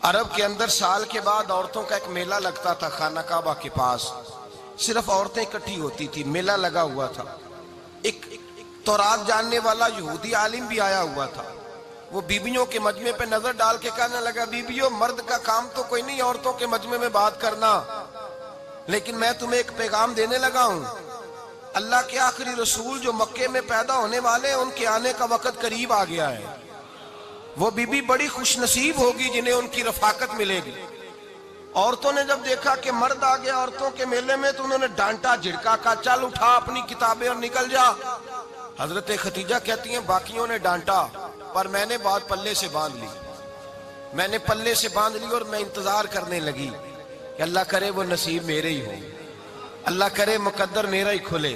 عرب کے اندر سال کے بعد عورتوں کا ایک میلہ لگتا تھا خانہ کعبہ کے پاس، صرف عورتیں اکٹھی ہوتی تھی، میلہ لگا ہوا تھا۔ ایک تورات جاننے والا یہودی عالم بھی آیا ہوا تھا، وہ بیویوں کے مجمع پہ نظر ڈال کے کہنے لگا، بیویوں مرد کا کام تو کوئی نہیں عورتوں کے مجمع میں بات کرنا، لیکن میں تمہیں ایک پیغام دینے لگا ہوں، اللہ کے آخری رسول جو مکے میں پیدا ہونے والے ہیں ان کے آنے کا وقت قریب آ گیا ہے۔ وہ بی بی بڑی خوش نصیب ہوگی جنہیں ان کی رفاقت ملے گی۔ عورتوں نے جب دیکھا کہ مرد آ گیا عورتوں کے میلے میں تو انہوں نے ڈانٹا جھڑکا، کہا چل اٹھا اپنی کتابیں اور نکل جا۔ حضرت خدیجہ کہتی ہیں باقیوں نے ڈانٹا پر میں نے بات پلے سے باندھ لی، میں نے پلے سے باندھ لی اور میں انتظار کرنے لگی کہ اللہ کرے وہ نصیب میرے ہی ہو، اللہ کرے مقدر میرا ہی کھلے۔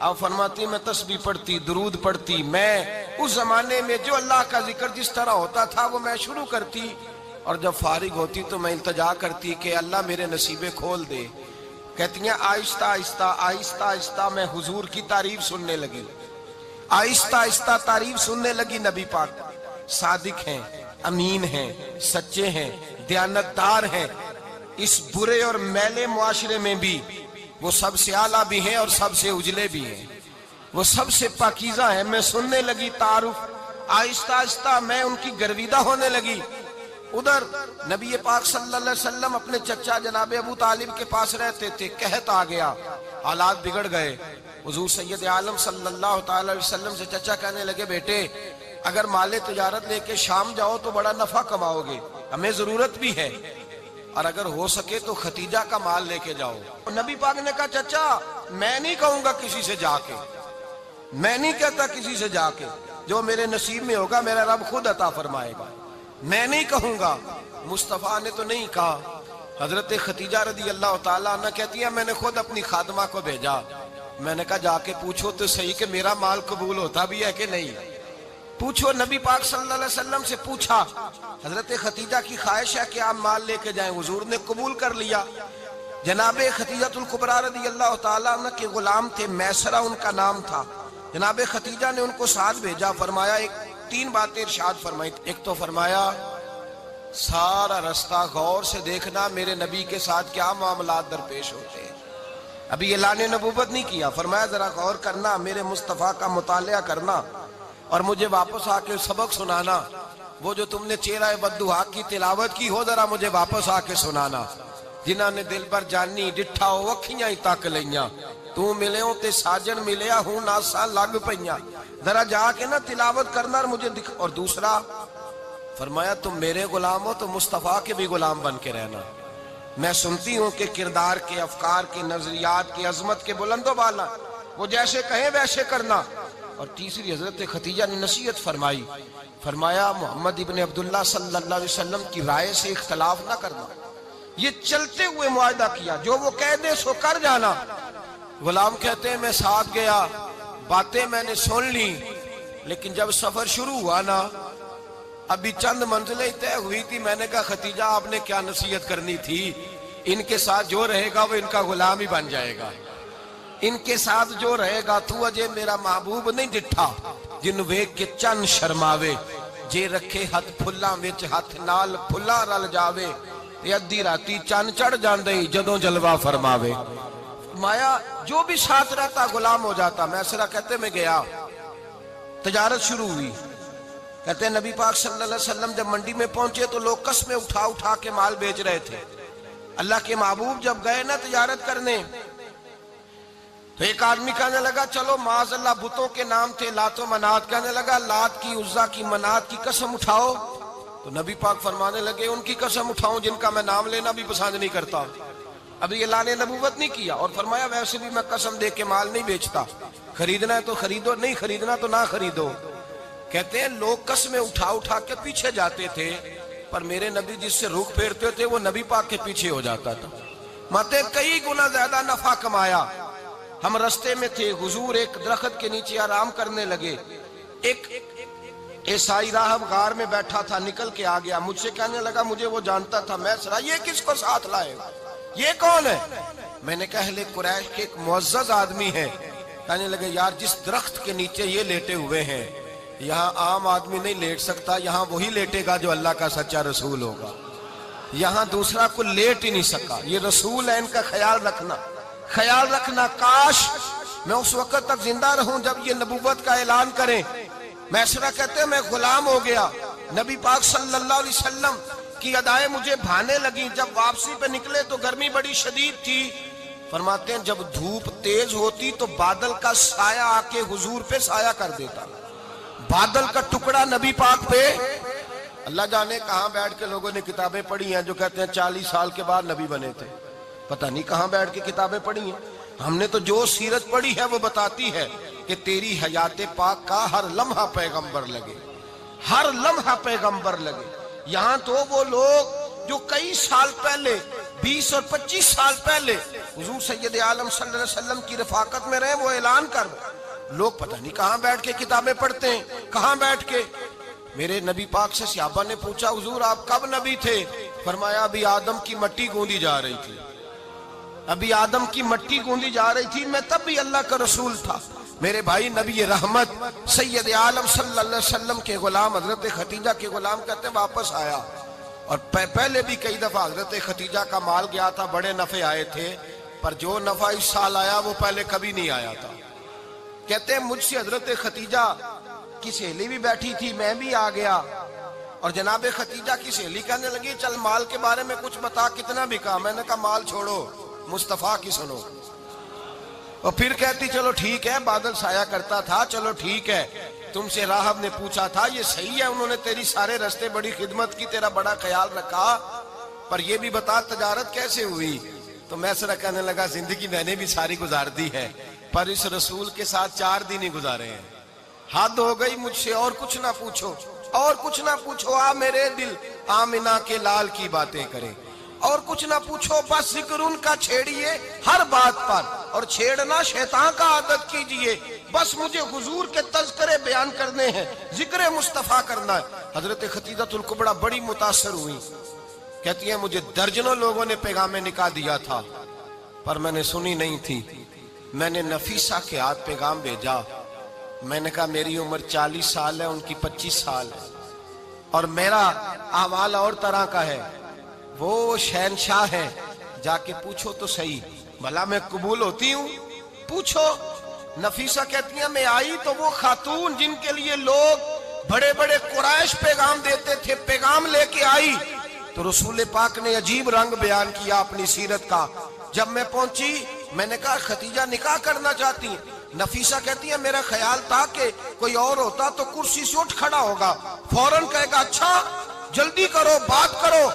آپ فرماتی میں تسبیح پڑھتی، درود پڑھتی، میں اس زمانے میں جو اللہ کا ذکر جس طرح ہوتا تھا وہ میں شروع کرتی، اور جب فارغ ہوتی تو میں التجا کرتی کہ اللہ میرے نصیبے کھول دے۔ کہتی ہیں آہستہ آہستہ آہستہ آہستہ میں حضور کی تعریف سننے لگی، آہستہ آہستہ تعریف سننے لگی۔ نبی پاک صادق ہیں، امین ہیں، سچے ہیں، دیانتدار ہیں، اس برے اور میلے معاشرے میں بھی وہ سب سے اعلیٰ بھی ہیں اور سب سے اجلے بھی ہیں، وہ سب سے پاکیزہ ہیں۔ میں سننے لگی تعارف، آہستہ آہستہ میں ان کی گرویدہ ہونے لگی۔ ادھر نبی پاک صلی اللہ علیہ وسلم اپنے چچا جناب ابو طالب کے پاس رہتے تھے، قحط آ گیا، حالات بگڑ گئے۔ حضور سید عالم صلی اللہ تعالی علیہ وسلم سے چچا کہنے لگے بیٹے اگر مال تجارت لے کے شام جاؤ تو بڑا نفع کماؤ گے، ہمیں ضرورت بھی ہے، اور اگر ہو سکے تو ختیجہ کا مال لے کے جاؤ۔ نبی پاک نے کہا چچا میں نہیں کہوں گا کسی سے جا کے، میں نہیں کہتا کسی سے جا کے، جو میرے نصیب میں ہوگا میرا رب خود عطا فرمائے گا، میں نہیں کہوں گا۔ مصطفیٰ نے تو نہیں کہا۔ حضرت خدیجہ رضی اللہ تعالیٰ عنہ کہتی ہیں میں نے خود اپنی خادمہ کو بھیجا، میں نے کہا جا کے پوچھو تو صحیح کہ میرا مال قبول ہوتا بھی ہے کہ نہیں، پوچھو۔ نبی پاک صلی اللہ علیہ وسلم سے پوچھا، حضرت خدیجہ کی خواہش ہے کہ آپ مال لے کے جائیں، حضور نے قبول کر لیا۔ جناب خدیجہ الکبریٰ رضی اللہ تعالیٰ عنہ کے غلام تھے، میسرہ ان کا نام تھا، جناب خدیجہ نے ان کو ساتھ بھیجا، فرمایا تین باتیں ارشاد فرمائی۔ ایک تو فرمایا سارا رستہ غور سے دیکھنا میرے نبی کے ساتھ کیا معاملات درپیش ہوتے ہیں، ابھی اعلان نبوت نہیں کیا، فرمایا ذرا غور کرنا، میرے مصطفیٰ کا مطالعہ کرنا اور مجھے واپس آ کے سبق سنانا، وہ جو تم نے چہرہ بددعا کی تلاوت کی ہو ذرا مجھے واپس آ کے سنانا۔ جنہاں نے دل بر جانی ڈٹھا ہو وکھیاں ہی تک لیاں، تو ملے ہوں تے ساجن ملیا ہوں ناساں لگ پئیاں، ذرا جا کے نا تلاوت کرنا اور مجھے دکھ۔ اور دوسرا فرمایا تم میرے غلام ہو تو مصطفیٰ کے بھی غلام بن کے رہنا، میں سنتی ہوں کہ کردار کے، افکار کے، نظریات کے، عظمت کے بلند و بالا، وہ جیسے کہیں ویسے کرنا۔ اور تیسری حضرت خدیجہ نے نصیحت فرمائی، فرمایا محمد ابن عبداللہ صلی اللہ علیہ وسلم کی رائے سے اختلاف نہ کرنا، یہ چلتے ہوئے معاہدہ کیا، جو وہ کہہ دے سو کر جانا۔ غلام کہتے ہیں میں ساتھ گیا، باتیں میں نے سن لی، لیکن جب سفر شروع ہوا نا ابھی چند منزلیں طے ہوئی تھی، میں نے کہا خدیجہ آپ نے کیا نصیحت کرنی تھی، ان کے ساتھ جو رہے گا وہ ان کا غلام ہی بن جائے گا، ان کے ساتھ جو رہے گا تو اجے میرا محبوب نہیں ڈٹھا جن ویکھ کے چن شرماوے، جے رکھے ہاتھ پھلاں وچ ہاتھ نال پھلا رل جاوے، ادھی راتی چن چڑھ جاندے جدوں جلوہ فرماوے۔ مایا جو بھی ساتھ رہتا غلام ہو جاتا۔ میسرہ کہتے میں گیا، تجارت شروع ہوئی، کہتے ہیں نبی پاک صلی اللہ علیہ وسلم جب منڈی میں پہنچے تو لوگ قسمیں اٹھا اٹھا کے مال بیچ رہے تھے۔ اللہ کے محبوب جب گئے نا تجارت کرنے تو ایک آدمی کہنے لگا چلو معاذ اللہ بتوں کے نام تھے لات و منات، کہنے لگا لات کی، عزا کی، منات کی قسم اٹھاؤ، تو نبی پاک فرمانے لگے ان کی قسم اٹھاؤں جن کا میں نام لینا بھی پسند نہیں کرتا، ابھی اعلان نبوت نہیں کیا، اور فرمایا ویسے بھی میں قسم دے کے مال نہیں بیچتا، خریدنا ہے تو خریدو، نہیں خریدنا تو نہ خریدو۔ کہتے ہیں لوگ قسمیں اٹھا اٹھا کے پیچھے جاتے تھے، پر میرے نبی جس سے رخ پھیرتے تھے وہ نبی پاک کے پیچھے ہو جاتا تھا۔ ماتے کئی گنا زیادہ نفع کمایا۔ ہم رستے میں تھے، حضور ایک درخت کے نیچے آرام کرنے لگے، ایک عیسائی راہب غار میں بیٹھا تھا، نکل کے آ گیا، مجھ سے کہنے لگا مجھے وہ جانتا تھا، میں سرا یہ کس کو ساتھ لائے گا، یہ کون ہے؟ میں نے کہا اہل قریش کے ایک معزز آدمی ہے۔ کہنے لگے یار جس درخت کے نیچے یہ لیٹے ہوئے ہیں یہاں عام آدمی نہیں لیٹ سکتا، یہاں وہی لیٹے گا جو اللہ کا سچا رسول ہوگا۔ یہاں دوسرا کو لیٹ ہی نہیں سکا. یہ رسول ہے، ان کا خیال رکھنا. کاش میں اس وقت تک زندہ رہوں جب یہ نبوت کا اعلان کریں. میسرہ کہتے ہیں میں غلام ہو گیا. نبی پاک صلی اللہ علیہ وسلم کی ادائیں مجھے بھانے لگیں. جب واپسی پہ نکلے تو گرمی بڑی شدید تھی. فرماتے ہیں جب دھوپ تیز ہوتی تو بادل کا سایہ آ کے حضور پہ سایہ کر دیتا. بادل کا ٹکڑا نبی پاک پہ. اللہ جانے کہاں بیٹھ کے لوگوں نے کتابیں پڑھی ہیں جو کہتے ہیں 40 سال کے بعد نبی بنے تھے. پتہ نہیں کہاں بیٹھ کے کتابیں پڑھی ہیں. ہم نے تو جو سیرت پڑھی ہے وہ بتاتی ہے کہ تیری حیات پاک کا ہر لمحہ پیغمبر لگے، ہر لمحہ پیغمبر لگے. یہاں تو وہ لوگ جو کئی سال پہلے 20 اور 25 سال پہلے حضور سید عالم صلی اللہ علیہ وسلم کی رفاقت میں رہے وہ اعلان کر لوگ پتہ نہیں کہاں بیٹھ کے کتابیں پڑھتے ہیں، کہاں بیٹھ کے. میرے نبی پاک سے صحابہ نے پوچھا حضور آپ کب نبی تھے؟ فرمایا ابھی آدم کی مٹی گوندی جا رہی تھی، ابھی آدم کی مٹی گوندی جا رہی تھی، میں تب بھی اللہ کا رسول تھا. میرے بھائی نبی رحمت سید عالم صلی اللہ علیہ وسلم کے غلام حضرت ختیجہ کے غلام کہتے ہیں واپس آیا. اور پہلے بھی کئی دفعہ حضرت ختیجہ کا مال گیا تھا، بڑے نفع آئے تھے، پر جو نفع اس سال آیا وہ پہلے کبھی نہیں آیا تھا. کہتے ہیں مجھ سے حضرت ختیجہ کی سہیلی بھی بیٹھی تھی، میں بھی آ گیا. اور جناب ختیجہ کی سہیلی کہنے لگی چل مال کے بارے میں کچھ بتا، کتنا بکا؟ میں نے کہا مال چھوڑو، مصطفیٰ کی سنو. اور پھر کہتی چلو ٹھیک ہے، بادل سایہ کرتا تھا، چلو ٹھیک ہے. تم سے راہب نے پوچھا تھا یہ صحیح ہے، انہوں نے تیری سارے رستے بڑی خدمت کی، تیرا بڑا خیال رکھا، پر یہ بھی بتا تجارت کیسے ہوئی؟ تو میسرہ کہنے لگا زندگی میں نے بھی ساری گزار دی ہے، پر اس رسول کے ساتھ 4 دن ہی گزارے ہیں. حد ہو گئی مجھ سے، اور کچھ نہ پوچھو، اور کچھ نہ پوچھو. آ میرے دل آمنہ کے لال کی باتیں کریں، اور کچھ نہ پوچھو، بس ذکر ان کا چھیڑیے ہر بات پر، اور چھیڑنا شیطان کا عادت کیجئے. بس مجھے حضور کے تذکرے بیان کرنے ہیں، ذکر مصطفیٰ کرنا ہے. حضرت ختیجہ الکبریٰ بڑی متاثر ہوئی. کہتی ہیں مجھے درجنوں لوگوں نے پیغام نکاح دیا تھا پر میں نے سنی نہیں تھی. میں نے نفیسہ کے ہاتھ پیغام بھیجا. میں نے کہا میری عمر 40 سال ہے، ان کی 25 سال ہے، اور میرا اعمال اور طرح کا ہے. وہ شہنشاہ ہے، جا کے پوچھو تو صحیح، بھلا میں قبول ہوتی ہوں؟ پوچھو. نفیسہ کہتی ہیں میں آئی تو وہ خاتون جن کے لیے لوگ بڑے بڑے قریش پیغام دیتے تھے، پیغام لے کے آئی. تو رسول پاک نے عجیب رنگ بیان کیا اپنی سیرت کا. جب میں پہنچی میں نے کہا ختیجہ نکاح کرنا چاہتی ہیں؟ نفیسہ کہتی ہے میرا خیال تھا کہ کوئی اور ہوتا تو کرسی سے اٹھ کھڑا ہوگا، فوراً کہے گا اچھا جلدی کرو بات کرو.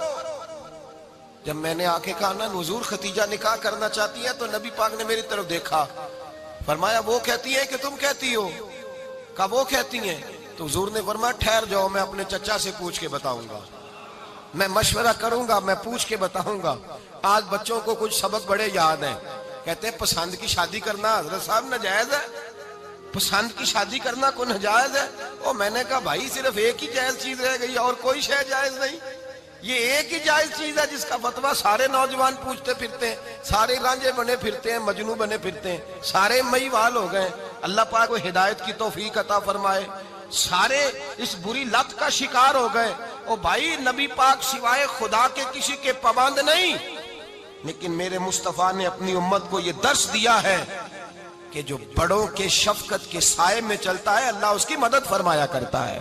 جب میں نے آ کے کہا نا حضور ختیجہ نکاح کرنا چاہتی ہے، تو نبی پاک نے میری طرف دیکھا، فرمایا وہ کہتی ہے کہ تم کہتی ہو؟ کہا وہ کہتی ہیں. تو حضور نے فرمایا ٹھہر جاؤ، میں اپنے چچا سے پوچھ کے بتاؤں گا، میں مشورہ کروں گا، میں پوچھ کے بتاؤں گا. آج بچوں کو کچھ سبق بڑے یاد ہیں. کہتے ہیں پسند کی شادی کرنا حضرت صاحب ناجائز ہے؟ پسند کی شادی کرنا کوئی ناجائز ہے؟ اور میں نے کہا بھائی صرف ایک ہی جائز چیز رہ گئی اور کوئی شے جائز نہیں. یہ ایک ہی جائز چیز ہے جس کا فتویٰ سارے نوجوان پوچھتے پھرتے ہیں، سارے رانجے بنے پھرتے ہیں، مجنوں بنے پھرتے ہیں، سارے مئی وال ہو گئے. اللہ پاک کو ہدایت کی توفیق عطا فرمائے. سارے اس بری لت کا شکار ہو گئے. او بھائی نبی پاک سوائے خدا کے کسی کے پابند نہیں، لیکن میرے مصطفیٰ نے اپنی امت کو یہ درس دیا ہے کہ جو بڑوں کے شفقت کے سائے میں چلتا ہے اللہ اس کی مدد فرمایا کرتا ہے.